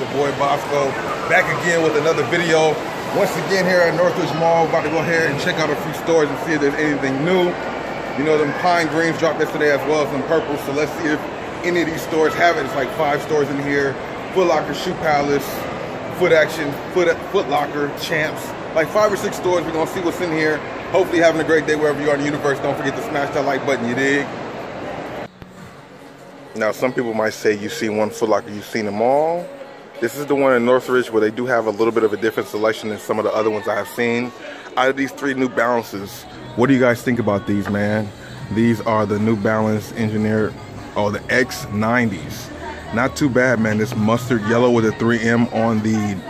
your boy Bossco, back again with another video. Once again here at Northridge Mall, about to go ahead and check out a few stores and see if there's anything new. You know, them pine greens dropped yesterday as well as some purples, so let's see if any of these stores have it. It's like 5 stores in here. Foot Locker, Shoe Palace, Foot Action, Foot Locker, Champs. Like 5 or 6 stores. We're gonna see what's in here. Hopefully having a great day wherever you are in the universe. Don't forget to smash that like button, you dig? Now, some people might say you've seen one Foot Locker, you've seen them all. This is the one in Northridge where they do have a little bit of a different selection than some of the other ones I have seen. Out of these 3 New Balances, what do you guys think about these, man? These are the New Balance engineered, the X90s. Not too bad, man. This mustard yellow with a 3M on the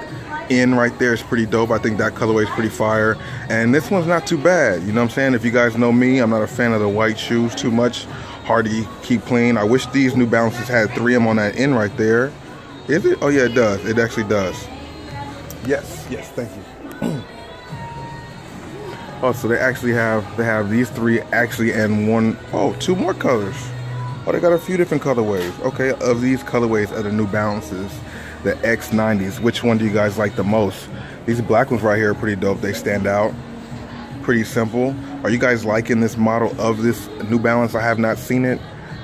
end right there is pretty dope. I think that colorway is pretty fire. And this one's not too bad. You know what I'm saying? If you guys know me, I'm not a fan of the white shoes too much. Hard to keep clean. I wish these New Balances had 3M on that end right there. Is it? Oh yeah, it does. It actually does. Yes, thank you. Oh, so they have these 3 actually and 2 more colors. Oh, they got a few different colorways. Okay, of these colorways of the New Balances, the X90s, which one do you guys like the most? These black ones right here are pretty dope. They stand out. Pretty simple. Are you guys liking this model of this New Balance? I have not seen it.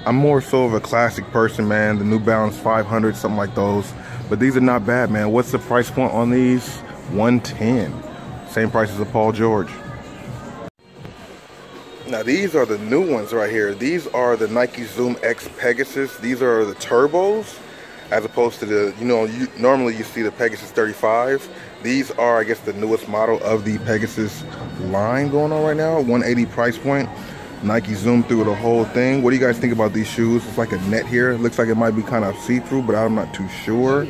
I'm more so of a classic person, man. The New Balance 500, something like those. But these are not bad, man. What's the price point on these? $110. Same price as a Paul George. Now these are the new ones right here. These are the Nike Zoom X Pegasus. These are the turbos, as opposed to the, normally you see the Pegasus 35. These are, I guess, the newest model of the Pegasus line going on right now. $180 price point. Nike zoomed through the whole thing. What do you guys think about these shoes? It's like a net here. It looks like it might be kind of see-through, but I'm not too sure.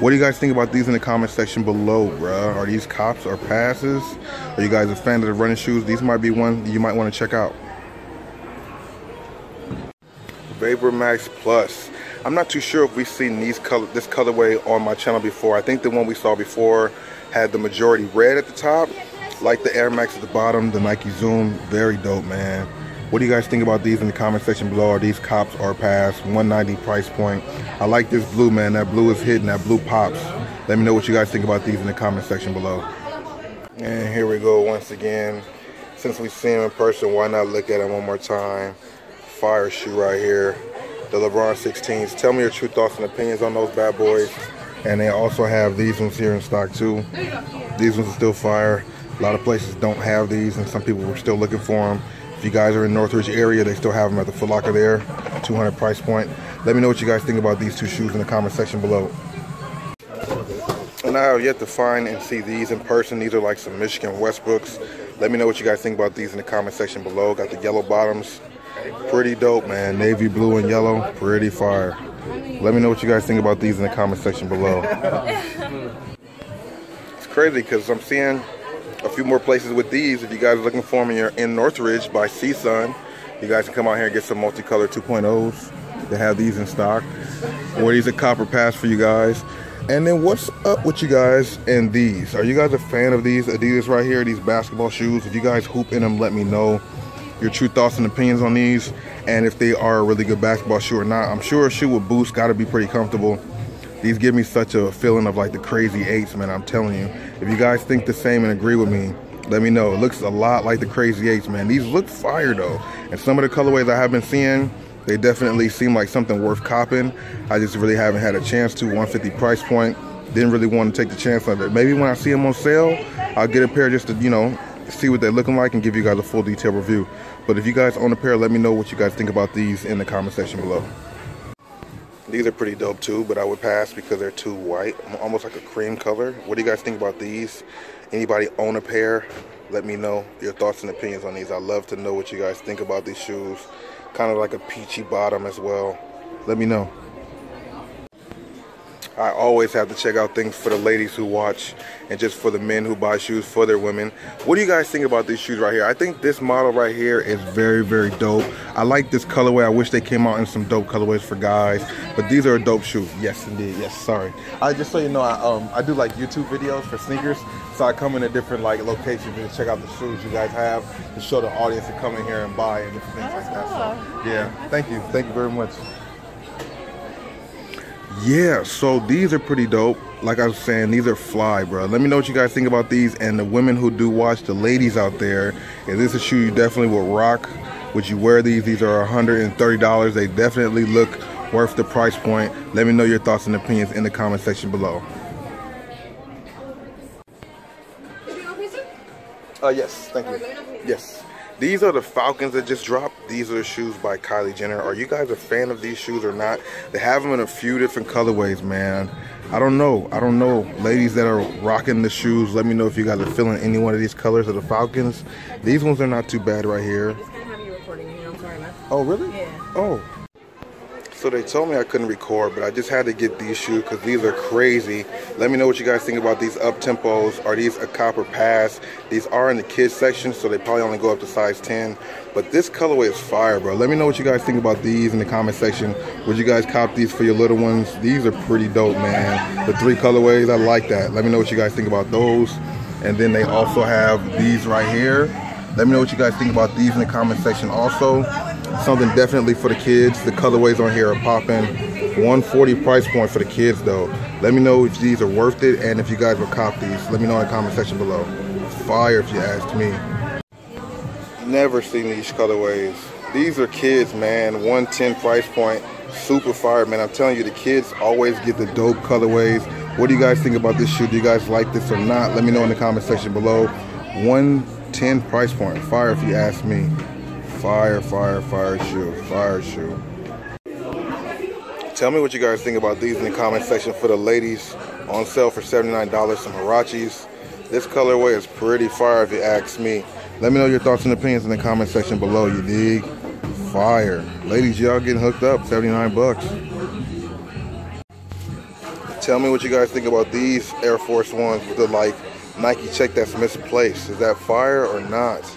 What do you guys think about these in the comment section below, bruh? Are these cops or passes? Are you guys a fan of the running shoes? These might be one you might want to check out. Vapor Max Plus. I'm not too sure if we've seen this colorway on my channel before. I think the one we saw before had the majority red at the top, like the Air Max at the bottom, the Nike Zoom. Very dope, man. What do you guys think about these in the comment section below? Are these cops or pass? $190 price point. I like this blue, man. That blue is hitting. That blue pops. Let me know what you guys think about these in the comment section below. And here we go once again. Since we've seen them in person, why not look at them one more time? Fire shoe right here. The LeBron 16s. Tell me your true thoughts and opinions on those bad boys. And they also have these ones here in stock too. These ones are still fire. A lot of places don't have these, and some people were still looking for them. If you guys are in Northridge area, they still have them at the Foot Locker there. $200 price point. Let me know what you guys think about these 2 shoes in the comment section below. And I have yet to find and see these in person. These are like some Michigan Westbrooks. Let me know what you guys think about these in the comment section below. Got the yellow bottoms. Pretty dope, man. Navy blue and yellow. Pretty fire. Let me know what you guys think about these in the comment section below. It's crazy because I'm seeing a few more places with these. If you guys are looking for them and you're in Northridge by CSUN, you guys can come out here and get some multicolor 2.0s. They have these in stock. Or these are copper pass for you guys. And then what's up with you guys and these? Are you guys a fan of these Adidas right here, these basketball shoes? If you guys hoop in them, let me know your true thoughts and opinions on these, and if they are a really good basketball shoe or not. I'm sure a shoe with Boost got to be pretty comfortable. These give me such a feeling of like the Crazy 8s, man. I'm telling you. If you guys think the same and agree with me, let me know. It looks a lot like the Crazy 8s, man. These look fire though, and some of the colorways I have been seeing, they definitely seem like something worth copping. I just really haven't had a chance to. $150 price point. Didn't really want to take the chance on it. Maybe when I see them on sale, I'll get a pair just to, see what they're looking like and give you guys a full detailed review. But if you guys own a pair, let me know what you guys think about these in the comment section below. These are pretty dope too, but I would pass because they're too white, almost like a cream color. What do you guys think about these? Anybody own a pair? Let me know your thoughts and opinions on these. I'd love to know what you guys think about these shoes. Kind of like a peachy bottom as well. Let me know. I always have to check out things for the ladies who watch and just for the men who buy shoes for their women. What do you guys think about these shoes right here? I think this model right here is very, very dope. I like this colorway. I wish they came out in some dope colorways for guys, but these are a dope shoe. Yes, indeed. Yes, sorry. Just so you know, I do like YouTube videos for sneakers, so I come in a different like locations to check out the shoes you guys have to show the audience to come in here and buy and different things like that. So, yeah, thank you very much. Yeah, so these are pretty dope. Like I was saying, these are fly, bro. Let me know what you guys think about these, and the women who do watch, the ladies out there, if this is a shoe you definitely would rock, would you wear these? These are $130. They definitely look worth the price point. Let me know your thoughts and opinions in the comment section below. Yes, thank you. Yes. These are the Falcons that just dropped. These are the shoes by Kylie Jenner. Are you guys a fan of these shoes or not? They have them in a few different colorways, man. I don't know. Ladies that are rocking the shoes, let me know if you guys are feeling any one of these colors of the Falcons. These ones are not too bad right here. I just can't have you recording me. I'm sorry, man. Oh, really? Yeah. Oh. So they told me I couldn't record, but I just had to get these shoes because these are crazy. Let me know what you guys think about these up-tempos. Are these a copper pass? These are in the kids section, so they probably only go up to size 10. But this colorway is fire, bro. Let me know what you guys think about these in the comment section. Would you guys cop these for your little ones? These are pretty dope, man. The 3 colorways, I like that. Let me know what you guys think about those. And then they also have these right here. Let me know what you guys think about these in the comment section also. Something definitely for the kids. The colorways on here are popping. $140 price point for the kids though. Let me know if these are worth it and if you guys will cop these. Let me know in the comment section below. Fire if you ask me. Never seen these colorways. These are kids, man. $110 price point. Super fire, man. I'm telling you, the kids always get the dope colorways. What do you guys think about this shoe? Do you guys like this or not? Let me know in the comment section below. $110 price point. Fire if you ask me. Fire shoe. Fire shoe. Tell me what you guys think about these in the comment section for the ladies. On sale for $79. Some Huaraches. This colorway is pretty fire if you ask me. Let me know your thoughts and opinions in the comment section below, you dig? Fire. Ladies, y'all getting hooked up. 79 bucks. Tell me what you guys think about these Air Force Ones with the like Nike check that's misplaced. Is that fire or not?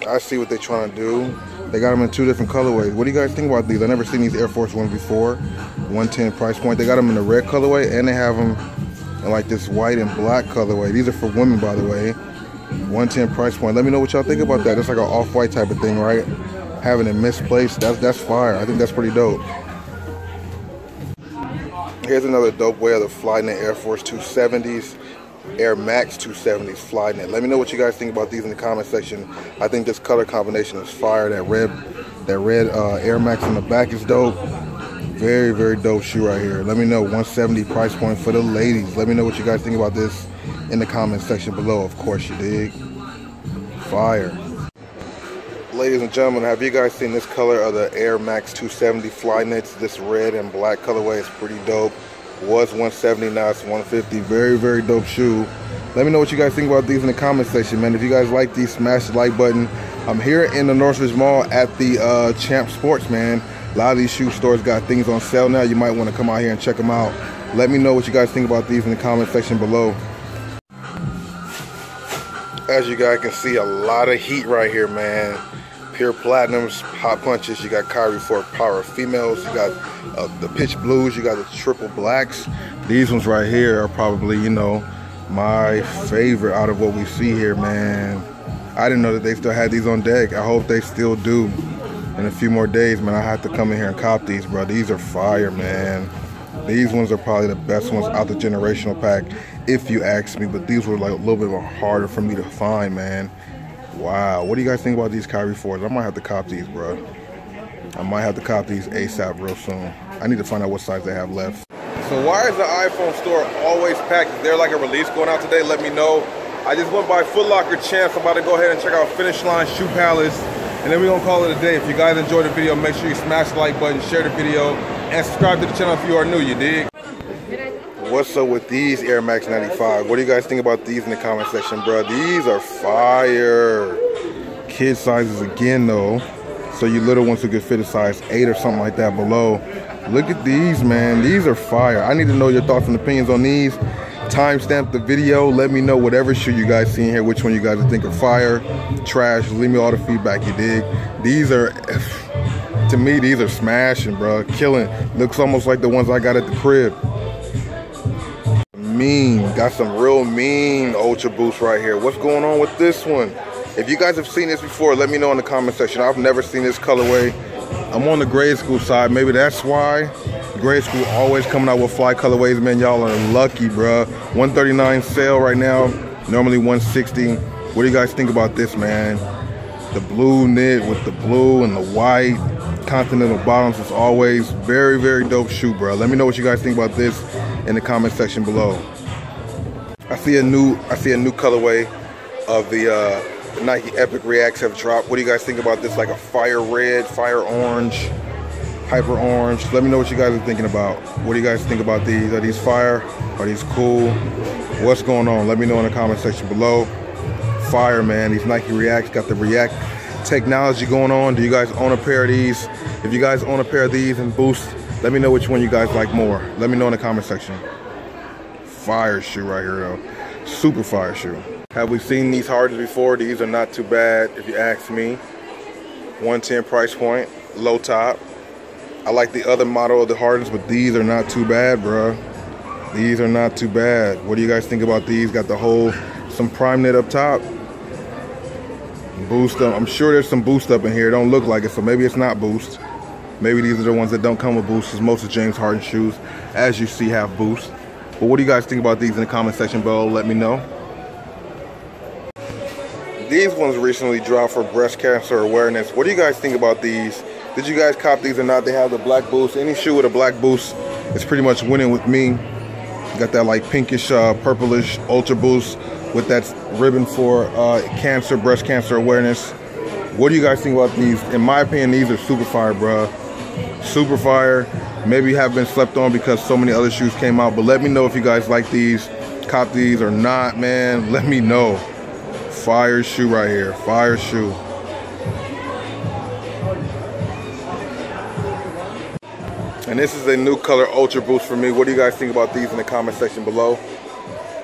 I see what they're trying to do. They got them in 2 different colorways. What do you guys think about these? I've never seen these Air Force Ones before. $110 price point. They got them in the red colorway and they have them in like this white and black colorway. These are for women, by the way. $110 price point. Let me know what y'all think about that. It's like an off-white type of thing, right? Having it misplaced, that's fire. I think that's pretty dope. Here's another dope way of the Flyknit Air Force 270s. Air Max 270s Flyknit. Let me know what you guys think about these in the comment section. I think this color combination is fire. That red Air Max in the back is dope. Very, very dope shoe right here. Let me know. $170 price point for the ladies. Let me know what you guys think about this in the comment section below. Of course you dig. Fire. Ladies and gentlemen, have you guys seen this color of the Air Max 270 Flyknits? This red and black colorway is pretty dope. Was $170, now it's $150. Very, very dope shoe. Let me know what you guys think about these in the comment section, man. If you guys like these, smash the like button. I'm here in the Northridge Mall at the Champ Sports, man. A lot of these shoe stores got things on sale now. You might want to come out here and check them out. Let me know what you guys think about these in the comment section below. As you guys can see, a lot of heat right here, man. Pure Platinums, Hot Punches. You got KYRIE for Power Females. You got the Pitch Blues. You got the Triple Blacks. These ones right here are probably, you know, my favorite out of what we see here, man. I didn't know that they still had these on deck. I hope they still do. In a few more days, man, I have to come in here and cop these, bro. These are fire, man. These ones are probably the best ones out the generational pack, if you ask me. But these were like a little bit more harder for me to find, man. Wow, what do you guys think about these KYRIE 4s? I might have to cop these, bro. I might have to cop these ASAP real soon. I need to find out what size they have left. So why is the iPhone store always packed? Is there like a release going out today? Let me know. I just went by Foot Locker Champs. I'm about to go ahead and check out Finish Line Shoe Palace. And then we're going to call it a day. If you guys enjoyed the video, make sure you smash the like button, share the video, and subscribe to the channel if you are new, you dig? What's up with these Air Max 95? What do you guys think about these in the comment section, bro? These are fire. Kid sizes again, though. So you little ones who could fit a size 8 or something like that below. Look at these, man. These are fire. I need to know your thoughts and opinions on these. Timestamp the video. Let me know whatever shoe you guys see in here, which one you guys think are fire, trash. Leave me all the feedback, you dig? These are, to me, these are smashing, bro. Killing. Looks almost like the ones I got at the crib. Mean. Got some real mean Ultra Boost right here. What's going on with this one? If you guys have seen this before, let me know in the comment section. I've never seen this colorway. I'm on the grade school side. Maybe that's why. grade school always coming out with fly colorways, man. Y'all are lucky, bruh. $139 sale right now, normally $160. What do you guys think about this, man? The blue knit with the blue and the white continental bottoms is always very, very dope shoe, bro. Let me know what you guys think about this in the comment section below. I see a new colorway of the Nike Epic Reacts have dropped. What do you guys think about this? Like a fire red, fire orange, hyper orange. Let me know what you guys are thinking about. What do you guys think about these? Are these fire? Are these cool? What's going on? Let me know in the comment section below. Fire, man. These Nike Reacts got the React technology going on. Do you guys own a pair of these? If you guys own a pair of these and Boost, let me know which one you guys like more. Let me know in the comment section. Fire shoe right here though. Super fire shoe. Have we seen these Hardens before? These are not too bad if you ask me. 110 price point, low top. I like the other model of the Hardens, but these are not too bad, bruh. These are not too bad. What do you guys think about these? Got the whole, some prime knit up top. Boost up. I'm sure there's some Boost up in here. Don't look like it, so maybe it's not Boost. Maybe these are the ones that don't come with Boost, because most of James Harden shoes, as you see, have Boost. But what do you guys think about these in the comment section below? Let me know. These ones recently dropped for breast cancer awareness. What do you guys think about these? Did you guys cop these or not? They have the black Boost. Any shoe with a black Boost is pretty much winning with me. Got that like pinkish, purplish Ultra Boost with that ribbon for breast cancer awareness. What do you guys think about these? In my opinion, these are super fire, bruh. Super fire. Maybe have been slept on because so many other shoes came out, but let me know if you guys like these, cop these or not, man. Let me know. Fire shoe right here. Fire shoe. And this is a new color Ultra Boost for me. What do you guys think about these in the comment section below?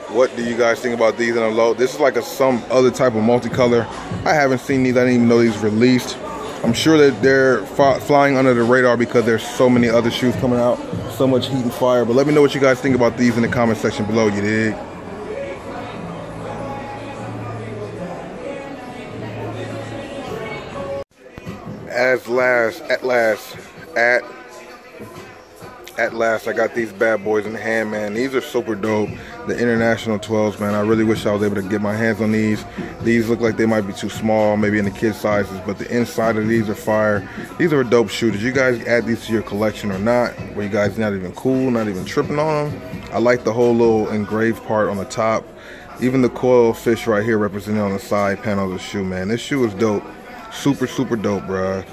What do you guys think about these in a low? This is like some other type of multicolor. I haven't seen these. I didn't even know these released. I'm sure that they're flying under the radar because there's so many other shoes coming out. So much heat and fire. But let me know what you guys think about these in the comment section below, you dig? At last, I got these bad boys in hand, man. These are super dope. The International 12s, man. I really wish I was able to get my hands on these. These look like they might be too small, maybe in the kid sizes, but the inside of these are fire. These are a dope shoe. Did you guys add these to your collection or not? Were you guys not even cool, not even tripping on them? I like the whole little engraved part on the top. Even the coil fish right here represented on the side panel of the shoe, man. This shoe is dope. Super, super dope, bruh.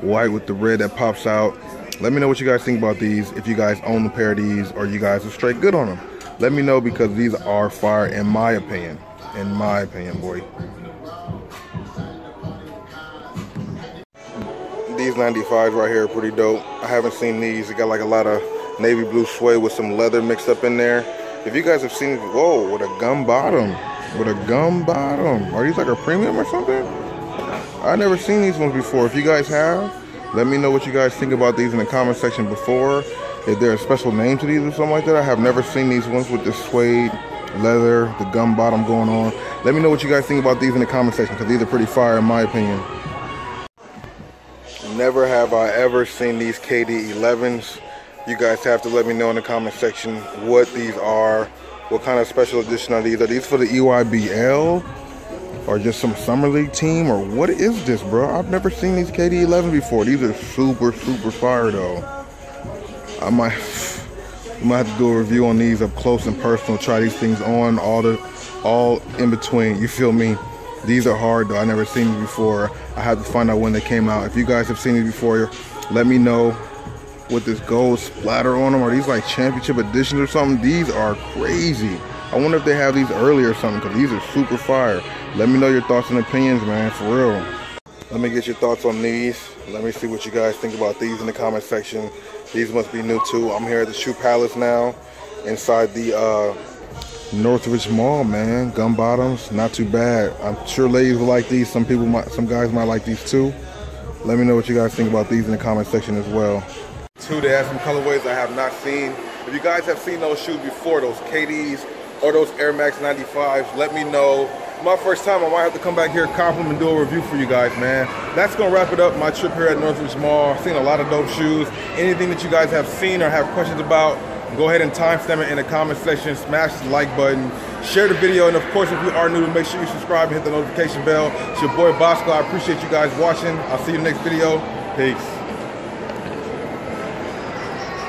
White with the red that pops out. Let me know what you guys think about these, if you guys own a pair of these or you guys are straight good on them. Let me know because these are fire in my opinion. In my opinion, boy. These 95s right here are pretty dope. I haven't seen these. They got like a lot of navy blue suede with some leather mixed up in there. If you guys have seen these, whoa, with a gum bottom. With a gum bottom. Are these like a premium or something? I've never seen these ones before. If you guys have, let me know what you guys think about these in the comment section before. Is there a special name to these or something like that? I have never seen these ones with the suede, leather, the gum bottom going on. Let me know what you guys think about these in the comment section because these are pretty fire in my opinion. Never have I ever seen these KD 11s. You guys have to let me know in the comment section what these are. What kind of special edition are these? Are these for the EYBL? Or just some summer league team, or what is this, bro? I've never seen these KD 11 before. These are super, super fire though. I might have to do a review on these up close and personal. Try these things on, all in between. You feel me? These are hard though. I never seen these before. I have to find out when they came out. If you guys have seen these before, let me know. With this gold splatter on them, are these like championship editions or something? These are crazy. I wonder if they have these early or something because these are super fire. Let me know your thoughts and opinions, man, for real. Let me get your thoughts on these. Let me see what you guys think about these in the comment section. These must be new too. I'm here at the Shoe Palace now, inside the Northridge Mall, man. Gum bottoms, not too bad. I'm sure ladies will like these. Some guys might like these too. Let me know what you guys think about these in the comment section as well. They have some colorways I have not seen. If you guys have seen those shoes before, those KDs or those Air Max 95s, let me know. My first time, I might have to come back here, compliment, do a review for you guys, man. That's gonna wrap it up, my trip here at Northridge Mall. I've seen a lot of dope shoes. Anything that you guys have seen or have questions about, go ahead and timestamp it in the comment section, smash the like button, share the video, and of course, if you are new, make sure you subscribe and hit the notification bell. It's your boy Bossco. I appreciate you guys watching. I'll see you in the next video. Peace.